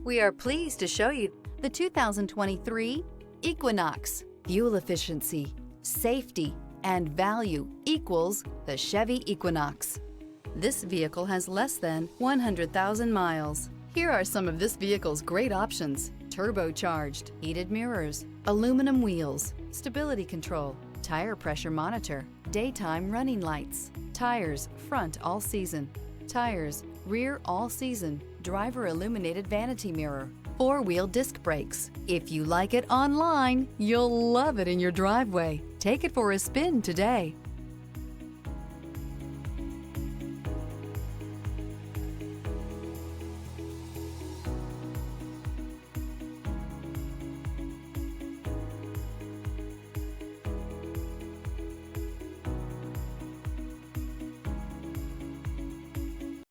We are pleased to show you the 2023 Equinox. Fuel efficiency, safety, and value equals the Chevy Equinox. This vehicle has less than 100,000 miles. Here are some of this vehicle's great options: turbocharged, heated mirrors, aluminum wheels, stability control, tire pressure monitor, daytime running lights, tires front all season, tires rear all season, driver illuminated vanity mirror, four-wheel disc brakes. If you like it online, you'll love it in your driveway. Take it for a spin today.